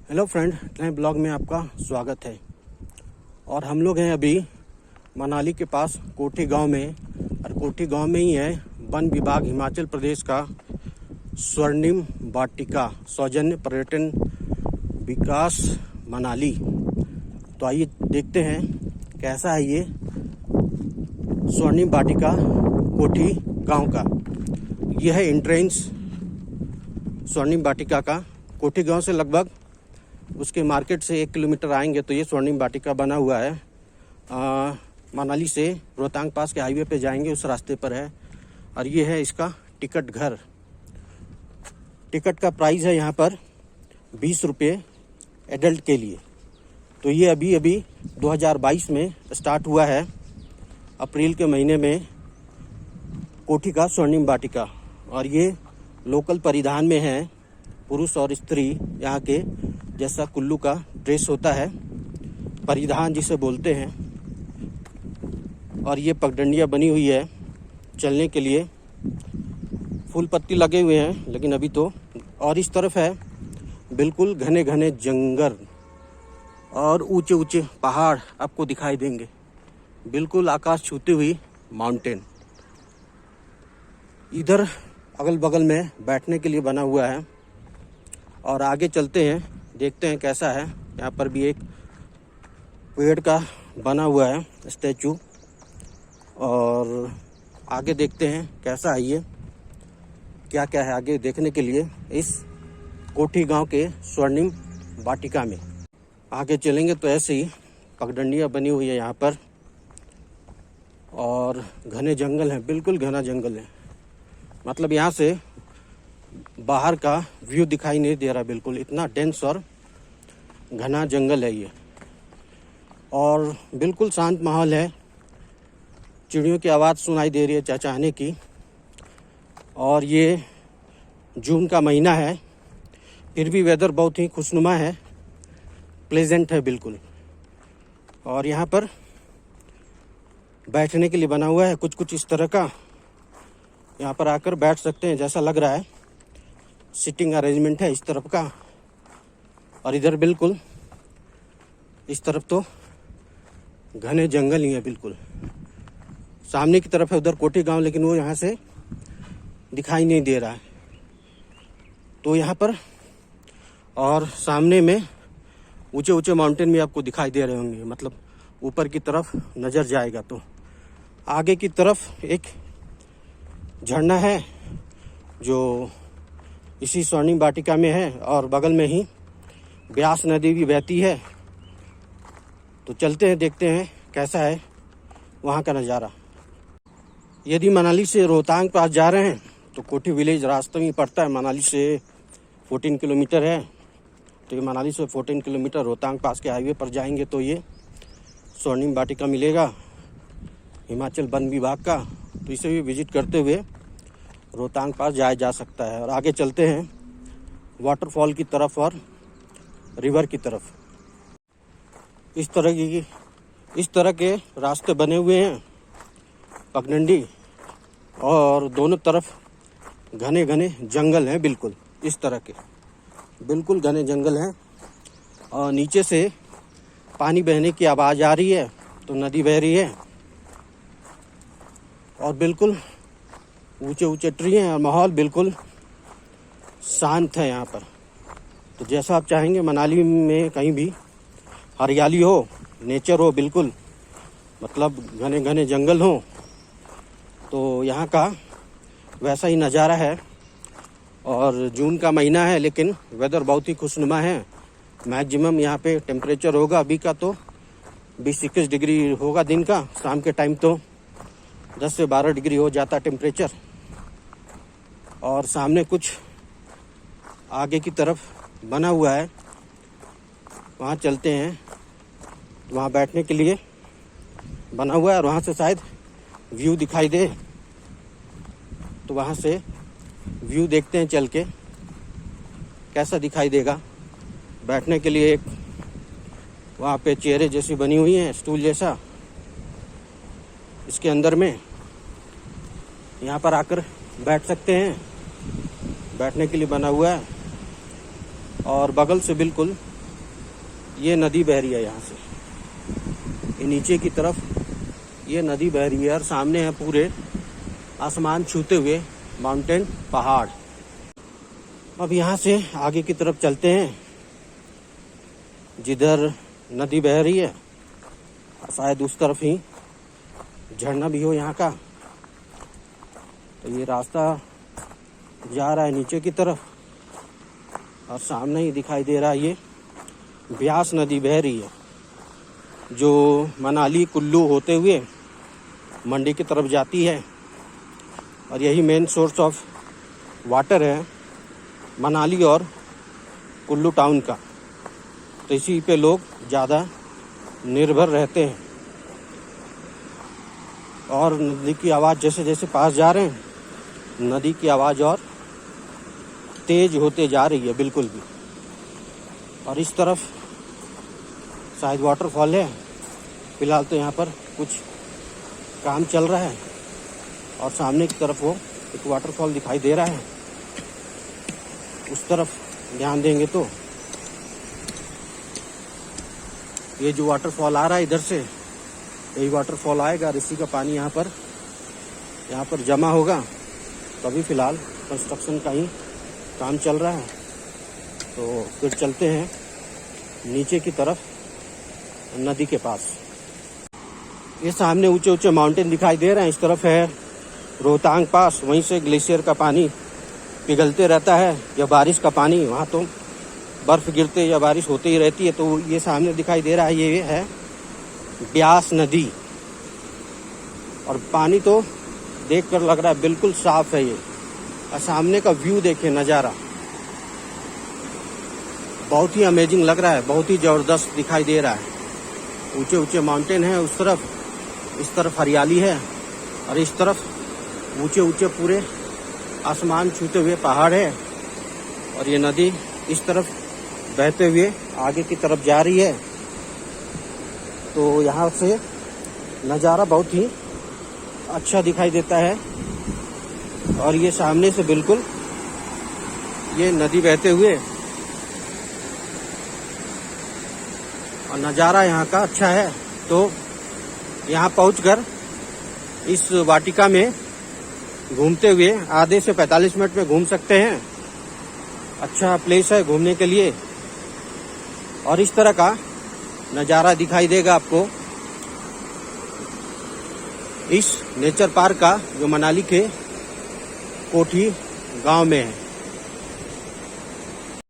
Hello friend, नए blog में आपका स्वागत है। और हम लोग हैं अभी मनाली के पास कोठी गांव में, और कोठी गांव में ही है वन विभाग हिमाचल प्रदेश का स्वर्णिम वाटिका सौजन्य पर्यटन विकास मनाली। तो आइए देखते हैं कैसा है ये स्वर्णिम वाटिका कोठी गांव का। यह है एंट्रेंस स्वर्णिम वाटिका का। कोठी गांव से लगभग उसके मार्केट से 1 किलोमीटर आएंगे तो ये स्वर्णिम वाटिका बना हुआ है। मनाली से रोहतांग पास के हाईवे पे जाएंगे उस रास्ते पर है। और ये है इसका टिकट घर। टिकट का प्राइस है यहाँ पर 20 रुपये एडल्ट के लिए। तो ये अभी 2022 में स्टार्ट हुआ है, अप्रैल के महीने में, कोठी का स्वर्णिम वाटिका। और ये लोकल परिधान में है, पुरुष और स्त्री यहाँ के जैसा कुल्लू का ड्रेस होता है, परिधान जिसे बोलते हैं। और ये पगडंडियाँ बनी हुई है चलने के लिए, फूल पत्ती लगे हुए हैं लेकिन अभी तो। और इस तरफ है बिल्कुल घने घने जंगल और ऊंचे ऊंचे पहाड़ आपको दिखाई देंगे, बिल्कुल आकाश छूती हुई माउंटेन। इधर अगल बगल में बैठने के लिए बना हुआ है। और आगे चलते हैं, देखते हैं कैसा है। यहाँ पर भी एक पेड़ का बना हुआ है स्टैचू। और आगे देखते हैं कैसा है ये, क्या क्या है आगे देखने के लिए इस कोठी गांव के स्वर्णिम वाटिका में। आगे चलेंगे तो ऐसे ही पगडंडियाँ बनी हुई है यहाँ पर, और घने जंगल हैं, बिल्कुल घना जंगल है। मतलब यहाँ से बाहर का व्यू दिखाई नहीं दे रहा, बिल्कुल इतना डेंस और घना जंगल है ये। और बिल्कुल शांत माहौल है, चिड़ियों की आवाज़ सुनाई दे रही है चहचहाने की। और ये जून का महीना है, फिर भी वेदर बहुत ही खुशनुमा है, प्लेजेंट है बिल्कुल। और यहाँ पर बैठने के लिए बना हुआ है कुछ इस तरह का। यहाँ पर आकर बैठ सकते हैं, जैसा लग रहा है सिटिंग अरेंजमेंट है इस तरफ का। और इधर बिल्कुल इस तरफ तो घने जंगल ही है बिल्कुल। सामने की तरफ है उधर कोठी गांव, लेकिन वो यहाँ से दिखाई नहीं दे रहा है। तो यहाँ पर और सामने में ऊंचे ऊंचे माउंटेन भी आपको दिखाई दे रहे होंगे, मतलब ऊपर की तरफ नज़र जाएगा तो। आगे की तरफ एक झरना है जो इसी स्वर्णिम वाटिका में है, और बगल में ही ब्यास नदी भी बहती है। तो चलते हैं, देखते हैं कैसा है वहाँ का नज़ारा। यदि मनाली से रोहतांग पास जा रहे हैं तो कोठी विलेज रास्ते में पड़ता है। मनाली से 14 किलोमीटर है। तो ये मनाली से 14 किलोमीटर रोहतांग पास के हाईवे पर जाएंगे तो ये स्वर्णिम वाटिका मिलेगा, हिमाचल वन विभाग का। तो इसे भी विजिट करते हुए रोहतांग पास जाया जा सकता है। और आगे चलते हैं वाटरफॉल की तरफ और रिवर की तरफ। इस तरह के रास्ते बने हुए हैं पगडंडी, और दोनों तरफ घने घने जंगल हैं, बिल्कुल इस तरह के बिल्कुल घने जंगल हैं। और नीचे से पानी बहने की आवाज़ आ रही है, तो नदी बह रही है। और बिल्कुल ऊंचे ऊंचे ट्री हैं और माहौल बिल्कुल शांत है यहाँ पर। तो जैसा आप चाहेंगे मनाली में कहीं भी हरियाली हो, नेचर हो, बिल्कुल मतलब घने घने जंगल हो, तो यहाँ का वैसा ही नज़ारा है। और जून का महीना है लेकिन वेदर बहुत ही खुशनुमा है। मैक्सिमम यहाँ पे टेम्परेचर होगा अभी का तो 20-21 डिग्री होगा दिन का। शाम के टाइम तो 10 से 12 डिग्री हो जाता टेम्परेचर। और सामने कुछ आगे की तरफ बना हुआ है, वहाँ चलते हैं। वहाँ बैठने के लिए बना हुआ है, और वहाँ से शायद व्यू दिखाई दे, तो वहाँ से व्यू देखते हैं चल के कैसा दिखाई देगा। बैठने के लिए एक वहाँ पे चेयरें जैसी बनी हुई हैं, स्टूल जैसा, इसके अंदर में यहाँ पर आकर बैठ सकते हैं, बैठने के लिए बना हुआ है। और बगल से बिल्कुल ये नदी बह रही है यहाँ से, ये नीचे की तरफ ये नदी बह रही है और सामने है पूरे आसमान छूते हुए माउंटेन पहाड़। अब यहाँ से आगे की तरफ चलते हैं, जिधर नदी बह रही है शायद उस तरफ ही झरना भी हो यहाँ का। तो ये रास्ता जा रहा है नीचे की तरफ और सामने ही दिखाई दे रहा है ये ब्यास नदी बह रही है, जो मनाली कुल्लू होते हुए मंडी की तरफ जाती है। और यही मेन सोर्स ऑफ वाटर है मनाली और कुल्लू टाउन का, तो इसी पे लोग ज़्यादा निर्भर रहते हैं। और नदी की आवाज़ जैसे जैसे पास जा रहे हैं, नदी की आवाज़ और तेज होते जा रही है बिल्कुल भी। और इस तरफ शायद वाटरफॉल है, फिलहाल तो यहाँ पर कुछ काम चल रहा है। और सामने की तरफ वो एक वाटरफॉल दिखाई दे रहा है, उस तरफ ध्यान देंगे तो ये जो वाटरफॉल आ रहा है इधर से, यही वाटरफॉल आएगा और इसी का पानी यहाँ पर जमा होगा। तो अभी फ़िलहाल कंस्ट्रक्शन का ही काम चल रहा है। तो फिर चलते हैं नीचे की तरफ नदी के पास। ये सामने ऊंचे ऊंचे माउंटेन दिखाई दे रहे हैं, इस तरफ है रोहतांग पास, वहीं से ग्लेशियर का पानी पिघलते रहता है या बारिश का पानी, वहाँ तो बर्फ़ गिरते या बारिश होती ही रहती है। तो ये सामने दिखाई दे रहा है ये है ब्यास नदी, और पानी तो देखकर लग रहा है बिल्कुल साफ है ये। और सामने का व्यू देखिए, नज़ारा बहुत ही अमेजिंग लग रहा है, बहुत ही ज़बरदस्त दिखाई दे रहा है। ऊंचे ऊंचे माउंटेन हैं उस तरफ, इस तरफ हरियाली है और इस तरफ ऊंचे ऊंचे पूरे आसमान छूते हुए पहाड़ है। और ये नदी इस तरफ बहते हुए आगे की तरफ जा रही है। तो यहाँ से नज़ारा बहुत ही अच्छा दिखाई देता है। और ये सामने से बिल्कुल ये नदी बहते हुए, और नज़ारा यहाँ का अच्छा है। तो यहाँ पहुँचकर इस वाटिका में घूमते हुए आधे से 45 मिनट में घूम सकते हैं। अच्छा प्लेस है घूमने के लिए, और इस तरह का नज़ारा दिखाई देगा आपको इस नेचर पार्क का, जो मनाली के कोठी गांव में है।